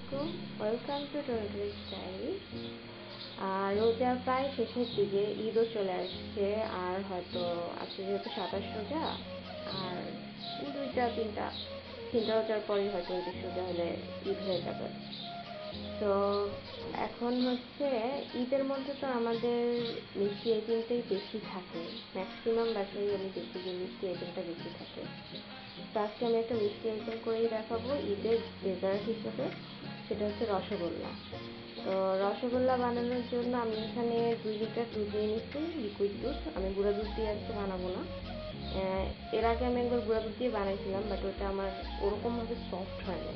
আলাইকুম, welcome to টোনাটুনি style. রোজা প্রায় শেষের দিকে, ঈদও চলে আসছে। আর হয়তো আজকে যেহেতু 27 রোজা, আর তিনটা রোজার পরেই হয়তো 29 রোজা হলে ঈদ হয়ে যাবে। তো এখন হচ্ছে ঈদের মধ্যে তো আমাদের মিষ্টি আইটেমটাই বেশি থাকে। ম্যাক্সিমাম বাসায় আমি দেখি যে মিষ্টি আইটেমটা বেশি থাকে। তো আজকে আমি একটা মিষ্টি আইটেম করেই দেখাবো ঈদের ডেজার্ট হিসেবে, সেটা হচ্ছে রসগোল্লা। তো রসগোল্লা বানানোর জন্য আমি এখানে 2 লিটার দুধ নিয়ে নিচ্ছি, লিকুইড দুধ। আমি গুঁড়া দুধ দিয়ে আজকে বানাবো না। এর আগে আমি একবার গুঁড়া দুধ দিয়ে বানাইছিলাম, বাট ওটা আমার ওরকমভাবে সফট হয় না।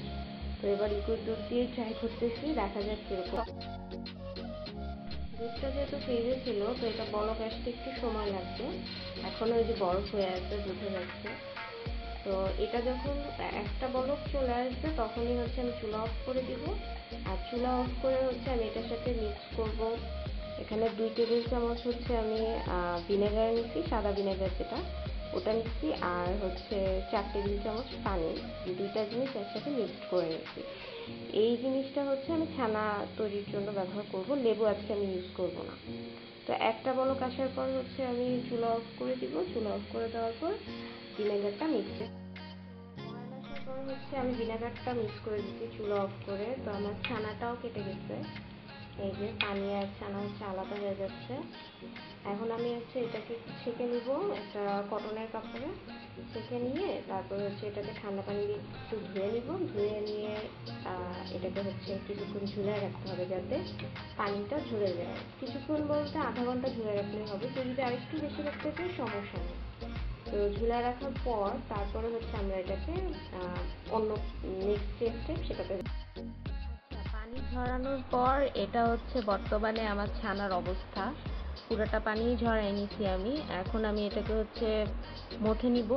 তো এবার লিকুইড দুধ দিয়ে ট্রাই করতেছি, দেখা যাক কীরকম। দুধটা যেহেতু ফ্রিজে ছিল, তো এটা বলক আসতে একটু সময় লাগবে। এখনও ওই যে বরফ হয়ে আছে, বোঝা যাচ্ছে। তো এটা যখন একটা বলক চলে আসবে, তখনই হচ্ছে আমি চুলা অফ করে দিব। আর চুলা অফ করে হচ্ছে আমি এটার সাথে মিক্স করব। এখানে 2 টেবিল চামচ হচ্ছে আমি ভিনেগার নিচ্ছি, সাদা ভিনেগার যেটা, ওটা নিচ্ছি। আর হচ্ছে 4 টেবিল চামচ পানি, এই দুইটা জিনিস একসাথে মিক্সড করে নিচ্ছি। এই জিনিসটা হচ্ছে আমি ছানা তৈরির জন্য ব্যবহার করব, লেবু আজকে আমি ইউজ করব না। তো একটা বলক আসার পর হচ্ছে আমি চুলা অফ করে দিব। চুলা অফ করে দেওয়ার পর ভিনেগারটা মিক্সে বয়েল আসার পর হচ্ছে আমি ভিনেগারটা মিক্স করে দিচ্ছি চুলা অফ করে। তো আমার ছানাটাও কেটে গেছে, এই যে পানি আর ছানা হচ্ছে আলাদা হয়ে যাচ্ছে। এখন আমি হচ্ছে এটাকে একটু ছেঁকে নিব একটা কটনের কাপড়ে। ছেঁকে নিয়ে তারপর হচ্ছে এটাকে ঠান্ডা পানি দিয়ে একটু ধুয়ে নিব। ধুয়ে নিয়ে এটাকে হচ্ছে কিছুক্ষণ ঝুলায় রাখতে হবে, যাতে পানিটা ঝরে যায়। কিছুক্ষণ বলতে আধা ঘন্টা ঝুলে রাখলেই হবে। কেউ যদি আরেকটু বেশি রাখতে চাই, সমস্যা নেই। তো ঝুলায় রাখার পর তারপরে হচ্ছে আমরা এটাকে অন্য নেক্সট যে স্টেপ সেটাতে। আচ্ছা, পানি ঝরানোর পর এটা হচ্ছে বর্তমানে আমার ছানার অবস্থা। পুরোটা পানি ঝরাই নিছি আমি। এখন আমি এটাকে হচ্ছে মথে নিব।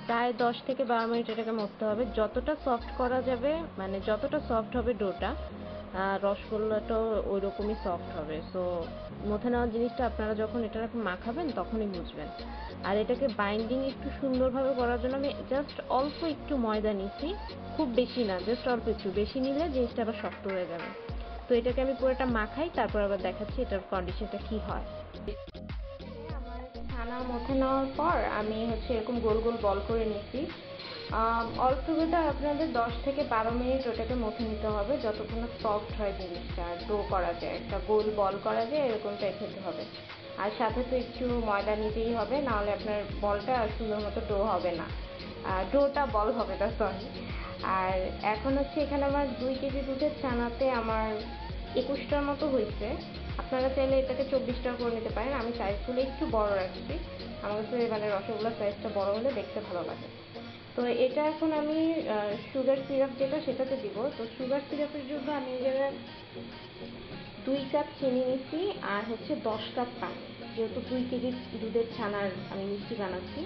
প্রায় 10 থেকে 12 মিনিট এটাকে মথতে হবে, যতটা সফট করা যাবে, মানে যতটা সফট হবে ডোটা, রসগোল্লাটাও ওই রকমই সফট হবে। সো মথে নেওয়ার জিনিসটা আপনারা যখন এটা মাখাবেন তখনই বুঝবেন। আর এটাকে বাইন্ডিং একটু সুন্দরভাবে করার জন্য আমি জাস্ট অল্প একটু ময়দা নিছি, খুব বেশি না, জাস্ট অল্প একটু। বেশি নিলে জিনিসটা আবার শক্ত হয়ে যাবে। তো এটাকে আমি পুরোটা মাখাই, তারপর আবার দেখাচ্ছি এটার কন্ডিশনটা কি হয়। আমার ছানা মথে নেওয়ার পর আমি হচ্ছে এরকম গোল গোল বল করে নিচ্ছি। অলটুগেদার আপনাদের 10 থেকে 12 মিনিট ওটাকে মথে নিতে হবে, যতক্ষণ না সফট হয় জিনিসটা, ডো করা যায়, একটা গোল বল করা যায়, এরকম টাইপ হতে হবে। আর সাথে তো একটু ময়দা নিতেই হবে, নাহলে আপনার বলটা সুন্দর মতো ডো হবে না, ডোটা বল হবে না, সরি। আর এখন হচ্ছে এখানে আমার 2 কেজি দুধের ছানাতে আমার 21টার মতো হয়েছে। আপনারা চাইলে এটাকে 24টাও করে নিতে পারেন। আমি সাইজগুলো একটু বড় রাখছি, আমার কাছে মানে রসগোল্লার সাইজটা বড় হলে দেখতে ভালো লাগে। তো এটা এখন আমি সুগার সিরাপ যেটা, সেটাতে দিব। তো সুগার সিরাপের জন্য আমি এই জায়গায় 2 কাপ চিনি নিচ্ছি, আর হচ্ছে 10 কাপ পানি। যেহেতু 2 কেজি দুধের ছানার আমি মিষ্টি বানাচ্ছি,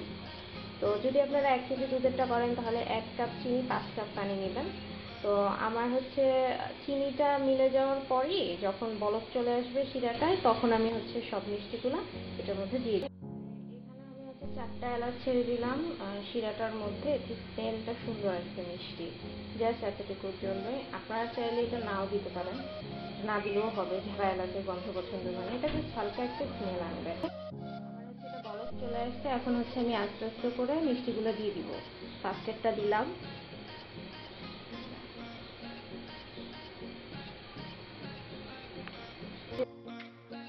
তো যদি আপনারা 1 কেজি দুধেরটা করেন তাহলে 1 কাপ চিনি 5 কাপ পানি নেবেন। তো আমার হচ্ছে চিনিটা মিলে যাওয়ার পরই যখন বলক চলে আসবে শিরাটায়, তখন আমি হচ্ছে সব মিষ্টিগুলো এটার মধ্যে দিয়ে দিই। এখানে আমি হচ্ছে 4টা এলাচ ছেড়ে দিলাম শিরাটার মধ্যে, একটু স্মেলটা সুন্দর আসছে মিষ্টি, জাস্ট এতটুকুর জন্যই। আপনারা চাইলে এটা নাও দিতে পারেন, না দিলেও হবে, যারা এলাচের গন্ধ পছন্দ করেন। এটা জাস্ট হালকা একটা স্মেল আনবে। আমার হচ্ছে এটা বলক চলে আসছে, এখন হচ্ছে আমি আস্তে আস্তে করে মিষ্টিগুলো দিয়ে দিব। ফার্স্টেরটা দিলাম,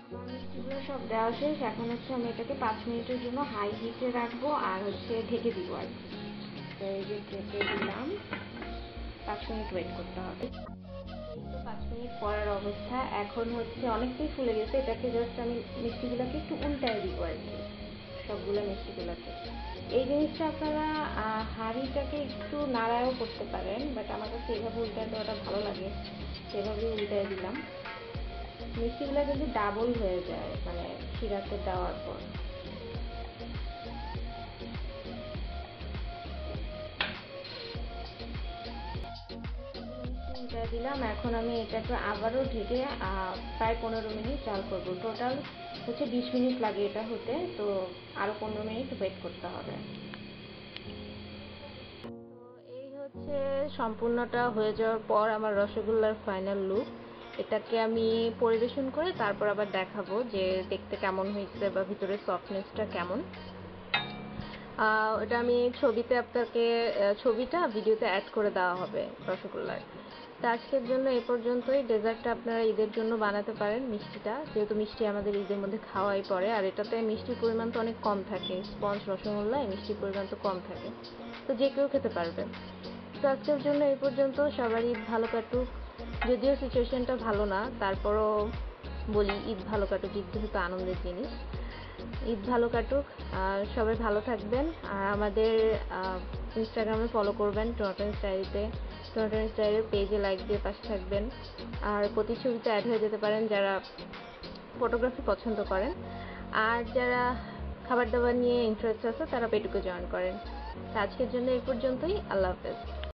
আমার মিষ্টিগুলো সব দেওয়া শেষ। এখন হচ্ছে আমি এটাকে 5 মিনিটের জন্য হাই হিটে রাখবো, আর হচ্ছে ঢেকে দিব আর কি। তো এই যে ঢেকে দিলাম, 5 মিনিট ওয়েট করতে হবে। এই তো 5 মিনিট পরের অবস্থা। এখন হচ্ছে অনেকটাই ফুলে গেছে। এটাকে জাস্ট আমি মিষ্টিগুলোকে একটু উল্টায় দিব আর কি, সবগুলো মিষ্টিগুলোকে। এই জিনিসটা আপনারা হাঁড়িটাকে একটু নাড়ায়ও করতে পারেন, বাট আমার কাছে এইভাবে উল্টায় দেওয়াটা ভালো লাগে, সেভাবেই উল্টায় দিলাম। মিষ্টিগুলো কিন্তু ডাবল হয়ে যায় মানে শিরাতে দেওয়ার পর। উল্টায় দিলাম। এখন আমি এটাকে আবারও ঢেকে প্রায় 15 মিনিট জাল করবো। টোটাল হচ্ছে 20 মিনিট লাগে এটা হতে, তো আরও 15 মিনিট ওয়েট করতে হবে। তো এই হচ্ছে সে সম্পূর্ণটা হয়ে যাওয়ার পর আমার রসগোল্লার ফাইনাল লুক। এটাকে আমি পরিবেশন করে তারপর আবার দেখাবো যে দেখতে কেমন হয়েছে বা ভিতরের সফটনেসটা কেমন। এটা আমি ছবিতে আপনাকে ছবিটা ভিডিওতে অ্যাড করে দেওয়া হবে রসগোল্লার। তো আজকের জন্য এই পর্যন্তই। ডেজার্টটা আপনারা ঈদের জন্য বানাতে পারেন, মিষ্টিটা, যেহেতু মিষ্টি আমাদের ঈদের মধ্যে খাওয়াই পড়ে, আর এটাতে মিষ্টির পরিমাণ তো অনেক কম থাকে, স্পঞ্জ রসগোল্লায় মিষ্টির পরিমাণ তো কম থাকে, তো যে কেউ খেতে পারবে। তো আজকের জন্য এই পর্যন্ত। সবার ঈদ ভালো কাটুক। যদিও সিচুয়েশনটা ভালো না, তারপরও বলি ঈদ ভালো কাটুক, ঈদ যেহেতু আনন্দের জিনিস। ঈদ ভালো কাটুক, আর সবাই ভালো থাকবেন। আর আমাদের ইনস্টাগ্রামে ফলো করবেন, টোনাটুনি স্টাইলতে, টোনাটুনি স্টাইলের পেজে লাইক দিয়ে পাশে থাকবেন। আর প্রতিছবিতে অ্যাড হয়ে যেতে পারেন যারা ফটোগ্রাফি পছন্দ করেন। আর যারা খাবার দাবার নিয়ে ইন্টারেস্ট আছে তারা পেটুকে জয়েন করেন। আজকের জন্য এই পর্যন্তই। আল্লাহ হাফেজ।